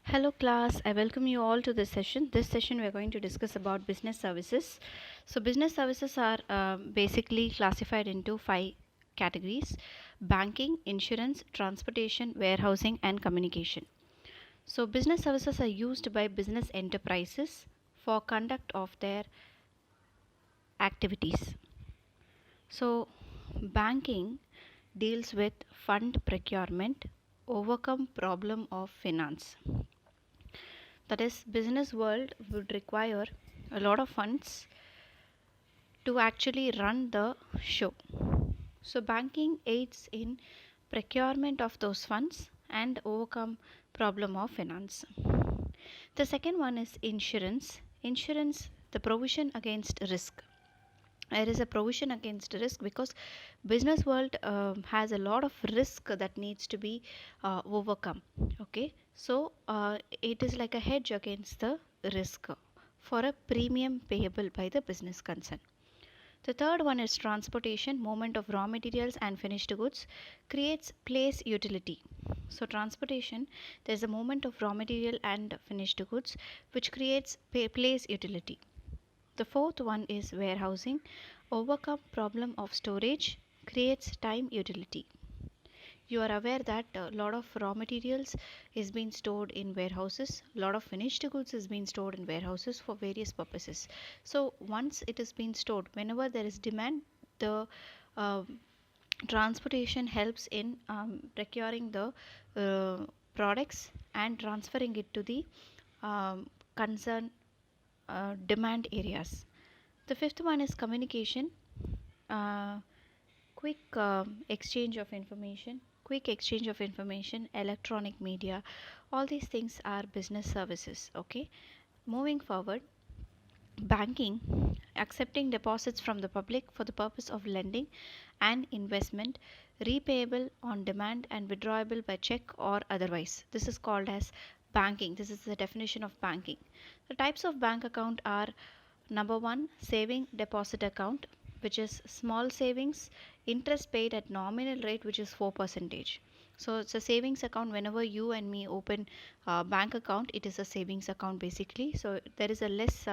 Hello class, I welcome you all to this session. This session we are going to discuss about business services. So business services are basically classified into five categories: banking, insurance, transportation, warehousing and communication. So business services are used by business enterprises for conduct of their activities. So banking deals with fund procurement, overcome problem of finance. That is, business world would require a lot of funds to actually run the show. So banking aids in procurement of those funds and overcome problem of finance. The second one is insurance. Insurance, the provision against risk. There is a provision against risk because business world has a lot of risk that needs to be overcome. Okay, so it is like a hedge against the risk for a premium payable by the business concern. The third one is transportation, movement of raw materials and finished goods, creates place utility. So transportation, there is a movement of raw material and finished goods which creates place utility. The fourth one is warehousing, overcome problem of storage, creates time utility. You are aware that a lot of raw materials is being stored in warehouses, a lot of finished goods is being stored in warehouses for various purposes. So once it is being stored, whenever there is demand, the uh, transportation helps in procuring the products and transferring it to the concerned demand areas. The fifth one is communication, uh, quick exchange of information, electronic media. All these things are business services. Okay, moving forward, banking, accepting deposits from the public for the purpose of lending and investment, repayable on demand and withdrawable by check or otherwise. This is called as banking. This is the definition of banking. The types of bank account are: number one, saving deposit account, which is small savings, interest paid at nominal rate, which is 4%. So it's a savings account. Whenever you and me open a bank account, it is a savings account basically. So there is a less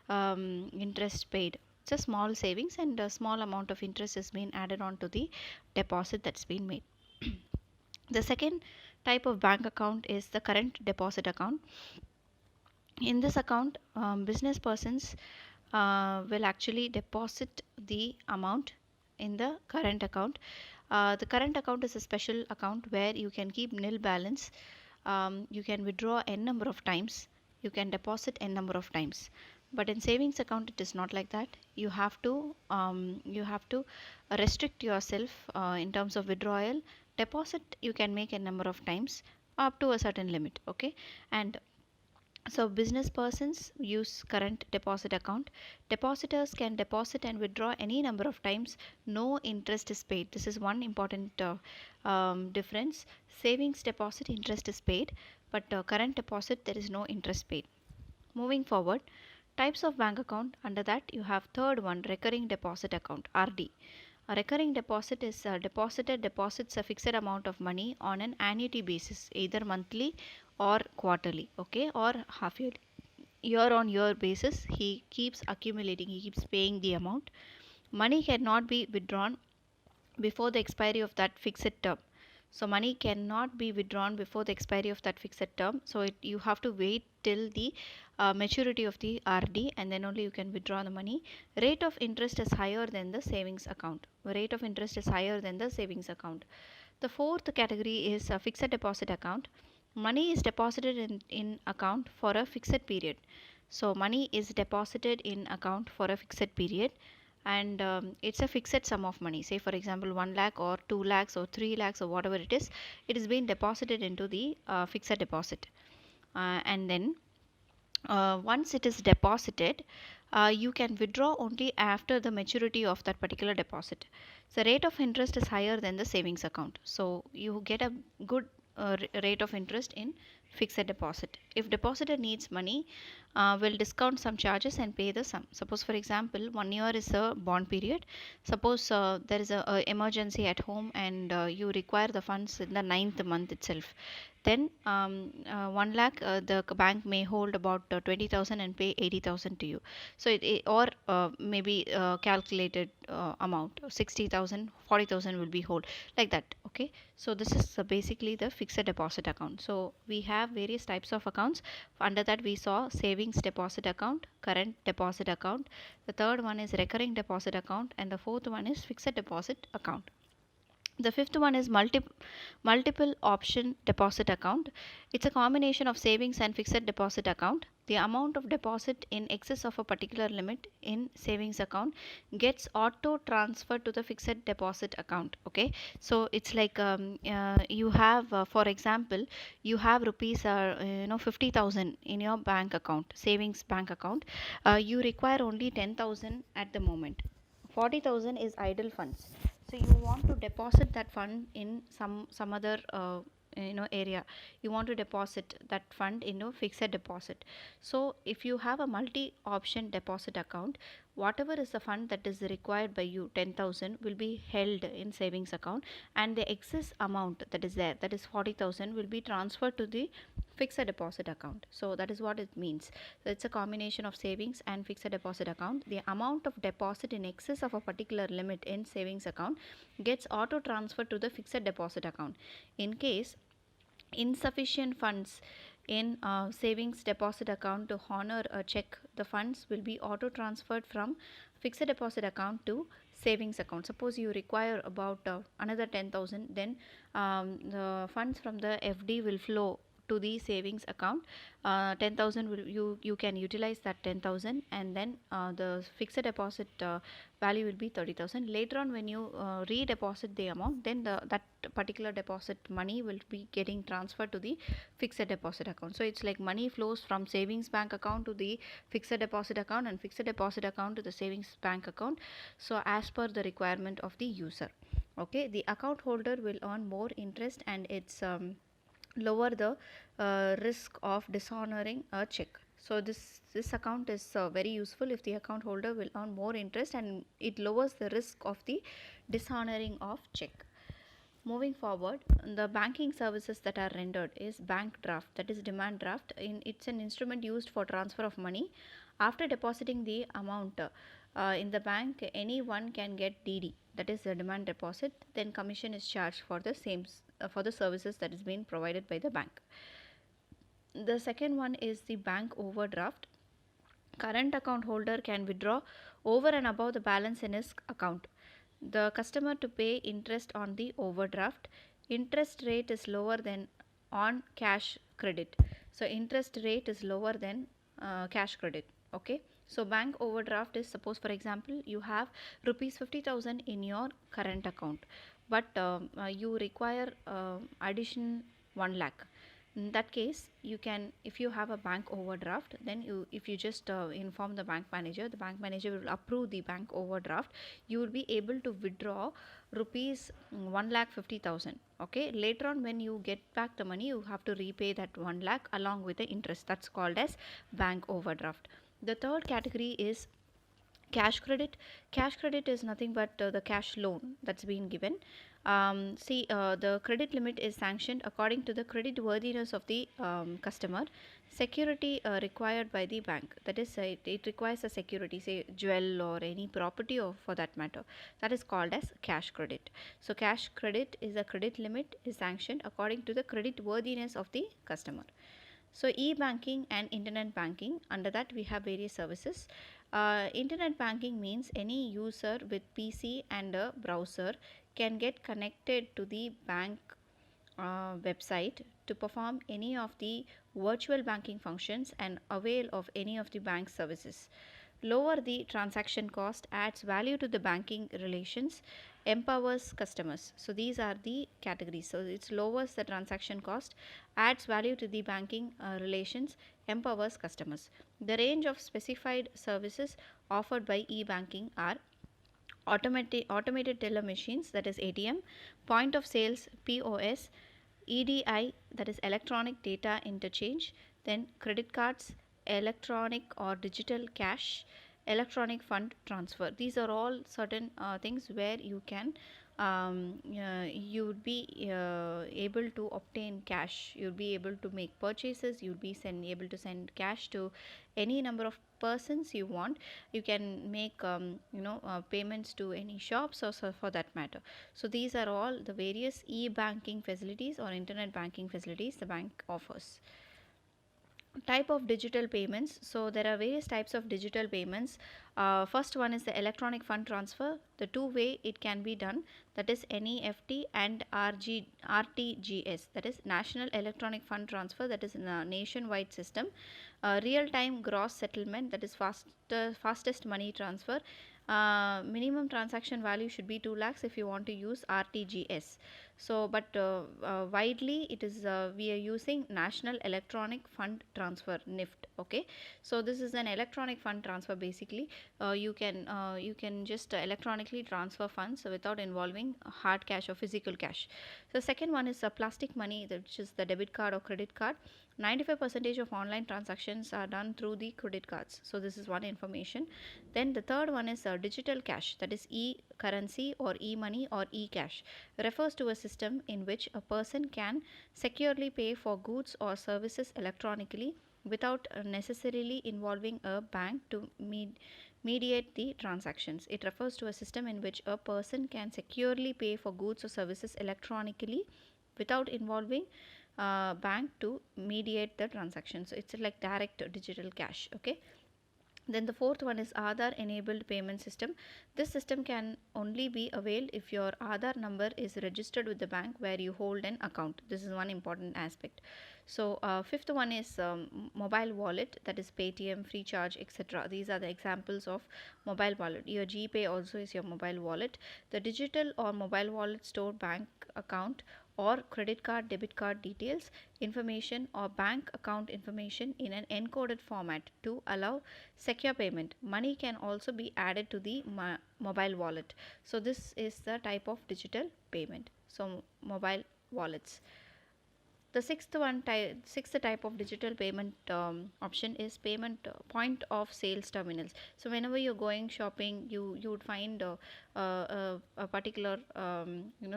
interest paid. It's a small savings and a small amount of interest is being added on to the deposit that's been made. The second type of bank account is the current deposit account. In this account, business persons will actually deposit the amount in the current account. The current account is a special account where you can keep nil balance. You can withdraw n number of times. You can deposit n number of times. But in savings account, it is not like that. You have to restrict yourself in terms of withdrawal. Deposit you can make a number of times up to a certain limit. Okay, and so business persons use current deposit account. Depositors can deposit and withdraw any number of times. No interest is paid. This is one important difference. Savings deposit interest is paid, but current deposit there is no interest paid. Moving forward, types of bank account. Under that you have third one, recurring deposit account, RD. A recurring deposit is deposits a fixed amount of money on an annuity basis, either monthly or quarterly, okay, or half yearly. Year on year basis, he keeps accumulating, he keeps paying the amount. Money cannot be withdrawn before the expiry of that fixed term. So money cannot be withdrawn before the expiry of that fixed term. So you have to wait till the maturity of the RD, and then only you can withdraw the money. Rate of interest is higher than the savings account. Rate of interest is higher than the savings account. The fourth category is a fixed deposit account. Money is deposited in account for a fixed period. So money is deposited in account for a fixed period, and it's a fixed sum of money. Say for example 1 lakh or 2 lakhs or 3 lakhs or whatever it is being deposited into the fixed deposit. And then once it is deposited, you can withdraw only after the maturity of that particular deposit. The rate of interest is higher than the savings account, so you get a good rate of interest in fixed deposit. If depositor needs money, will discount some charges and pay the sum. Suppose for example 1 year is a bond period. Suppose there is a emergency at home and you require the funds in the ninth month itself. Then 1 lakh, the bank may hold about 20,000 and pay 80,000 to you. So or maybe calculated amount 60,000, 40,000 will be hold like that. Okay, so this is basically the fixed deposit account. So we have various types of accounts. Under that we saw savings deposit account, current deposit account. The third one is recurring deposit account, and the fourth one is fixed deposit account. The fifth one is multiple option deposit account. It's a combination of savings and fixed deposit account. The amount of deposit in excess of a particular limit in savings account gets auto transferred to the fixed deposit account. Okay, so it's like you have, for example, you have rupees 50,000 in your bank account, savings bank account. You require only 10,000 at the moment. 40,000 is idle funds, so you want to deposit that fund in some other area. You want to deposit that fund in a fixed deposit. So if you have a multi option deposit account, whatever is the fund that is required by you, 10,000 will be held in savings account, and the excess amount that is there, that is 40,000, will be transferred to the fixed deposit account. So that is what it means. So it's a combination of savings and fixed deposit account. The amount of deposit in excess of a particular limit in savings account gets auto transferred to the fixed deposit account. In case insufficient funds in savings deposit account to honor a check, the funds will be auto transferred from fixed deposit account to savings account. Suppose you require about another 10,000, then the funds from the FD will flow to the savings account. 10,000 will you can utilize that 10,000, and then the fixed deposit value will be 30,000. Later on when you redeposit the amount, then that particular deposit money will be getting transferred to the fixed deposit account. So it's like money flows from savings bank account to the fixed deposit account, and fixed deposit account to the savings bank account, so as per the requirement of the user. Okay, the account holder will earn more interest, and it's lower the risk of dishonoring a check. So this account is very useful if the account holder will earn more interest, and it lowers the risk of the dishonoring of check. Moving forward, the banking services that are rendered is bank draft, that is demand draft. It's an instrument used for transfer of money. After depositing the amount in the bank, anyone can get DD, that is the demand deposit. Then commission is charged for the same for the services that is being provided by the bank. The second one is the bank overdraft. Current account holder can withdraw over and above the balance in his account. The customer to pay interest on the overdraft. Interest rate is lower than on cash credit. So interest rate is lower than cash credit. Okay, so bank overdraft is, suppose for example you have rupees 50,000 in your current account, but you require addition 1 lakh. In that case, you can, if you have a bank overdraft, then if you just inform the bank manager will approve the bank overdraft. You will be able to withdraw rupees 1,50,000. Okay, later on when you get back the money, you have to repay that 1 lakh along with the interest. That's called as bank overdraft. The third category is cash credit. Cash credit is nothing but the cash loan that's been given. The credit limit is sanctioned according to the credit worthiness of the customer. Security required by the bank, that is it requires a security, say jewel or any property, or for that matter, that is called as cash credit. So cash credit is a credit limit is sanctioned according to the credit worthiness of the customer. So e-banking and internet banking, under that we have various services. Internet banking means any user with PC and a browser can get connected to the bank website to perform any of the virtual banking functions and avail of any of the bank services. Lower the transaction cost, adds value to the banking relations, empowers customers. So these are the categories. So it lowers the transaction cost, adds value to the banking relations, empowers customers. The range of specified services offered by e-banking are automated teller machines, that is ATM, point of sales POS, EDI, that is electronic data interchange, then credit cards, electronic or digital cash, electronic fund transfer. These are all certain things where you can you would be able to obtain cash. You'll be able to make purchases. You'll be able to send cash to any number of persons you want. You can make payments to any shops or so for that matter. So these are all the various e-banking facilities or internet banking facilities the bank offers. Type of digital payments. So there are various types of digital payments. First one is the electronic fund transfer. The two way it can be done, that is NEFT and RTGS, that is National Electronic Fund Transfer, that is a nationwide system. Real time gross settlement, that is fastest money transfer. Minimum transaction value should be 2 lakhs if you want to use RTGS. So but widely it is we are using National Electronic Fund Transfer, NIFT. Okay, so this is an electronic fund transfer. Basically you can just electronically transfer funds without involving hard cash or physical cash. So second one is plastic money, which is the debit card or credit card. 95% of online transactions are done through the credit cards. So this is one information. Then the third one is digital cash, that is e-currency or e-money or e-cash. Refers to a system in which a person can securely pay for goods or services electronically without necessarily involving a bank to mediate the transactions. It refers to a system in which a person can securely pay for goods or services electronically without involving bank to mediate the transaction. So it's like direct digital cash. Okay. Then the fourth one is Aadhaar enabled payment system. This system can only be availed if your Aadhaar number is registered with the bank where you hold an account. This is one important aspect. So fifth one is mobile wallet, that is Paytm, Freecharge, etc. These are the examples of mobile wallet. Your GPay also is your mobile wallet. The digital or mobile wallet store bank account or credit card, debit card details, information or bank account information in an encoded format to allow secure payment. Money can also be added to the mobile wallet. So this is the type of digital payment. So mobile wallets. The sixth type of digital payment option is payment point of sales terminals. So whenever you're going shopping, you would find a particular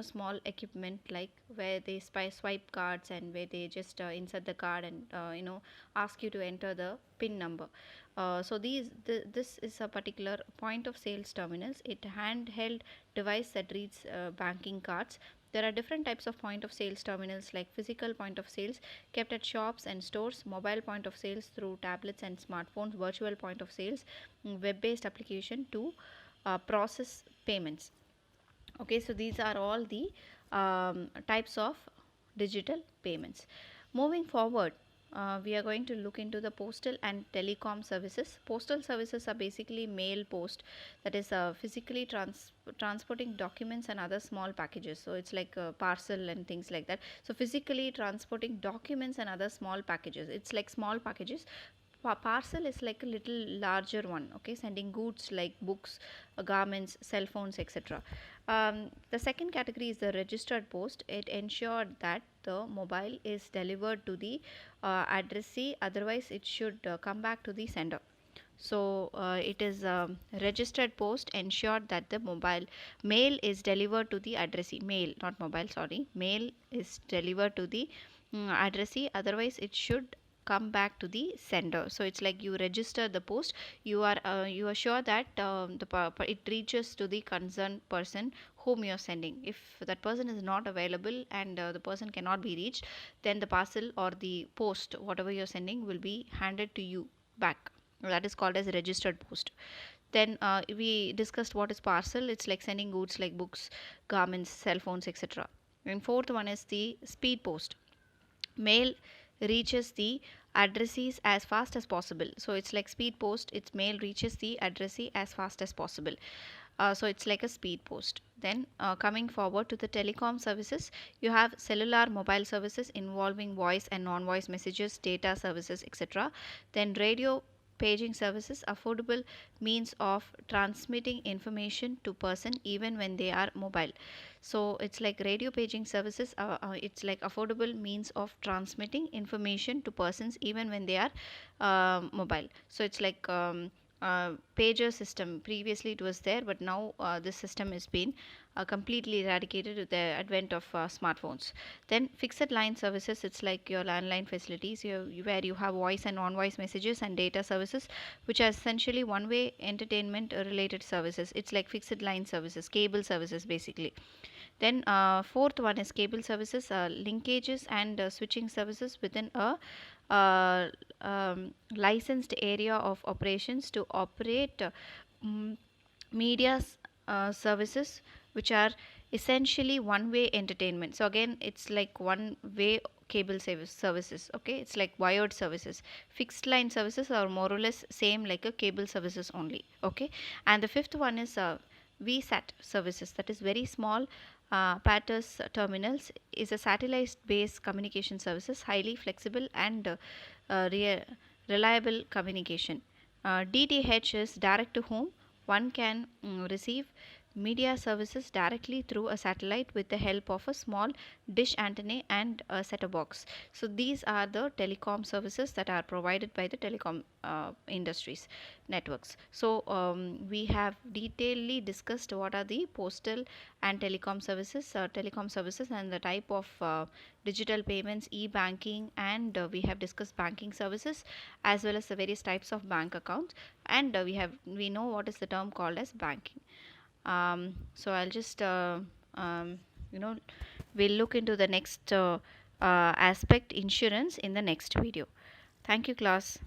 small equipment, like where they swipe cards and where they just insert the card and ask you to enter the PIN number. So this is a particular point of sales terminals. It handheld device that reads banking cards. There are different types of point of sales terminals, like physical point of sales kept at shops and stores, mobile point of sales through tablets and smartphones, virtual point of sales, web-based application to process payments. Okay, so these are all the types of digital payments. Moving forward, we are going to look into the postal and telecom services. Postal services are basically mail post, that is physically transporting documents and other small packages. So it's like a parcel and things like that. So physically transporting documents and other small packages. It's like small packages. Parcel is like a little larger one. Okay, sending goods like books, garments, cell phones, etc. The second category is the registered post. It ensured that the mobile is delivered to the addressee, otherwise it should come back to the sender. So it is registered post ensured that the mobile mail is delivered to the addressee. Mail, not mobile, sorry. Mail is delivered to the addressee, otherwise it should come back to the sender. So it's like you register the post, you are sure that it reaches to the concerned person whom you are sending. If that person is not available and the person cannot be reached, then the parcel or the post, whatever you are sending, will be handed to you back. That is called as registered post. Then we discussed what is parcel. It's like sending goods like books, garments, cell phones, etc. And fourth one is the speed post. Mail reaches the addressees as fast as possible. So it's like speed post. Its mail reaches the addressee as fast as possible. So it's like a speed post. Then coming forward to the telecom services, you have cellular mobile services involving voice and non-voice messages, data services, etc. Then radio paging services, affordable means of transmitting information to person even when they are mobile. So it's like radio paging services, it's like affordable means of transmitting information to persons even when they are mobile. So it's like pager system. Previously it was there, but now this system has been completely eradicated with the advent of smartphones. Then fixed line services, it's like your landline facilities, where you have voice and non-voice messages and data services, which are essentially one-way entertainment related services. It's like fixed line services, cable services basically. Then fourth one is cable services, linkages and switching services within a licensed area of operations to operate mm, media services, which are essentially one way entertainment. So again it's like one way cable services. Okay, it's like wired services. Fixed line services are more or less same like a cable services only. Okay, and the fifth one is VSAT services, that is very small PATUS terminals, is a satellite based communication services, highly flexible and reliable communication. DTH is direct to home. One can receive media services directly through a satellite with the help of a small dish antenna and a set-top box. So these are the telecom services that are provided by the telecom industries networks. So we have detailedly discussed what are the postal and telecom services and the type of digital payments, e-banking, and we have discussed banking services as well as the various types of bank accounts, and we know what is the term called as banking. So I'll just you know we'll look into the next aspect, insurance, in the next video. Thank you, class.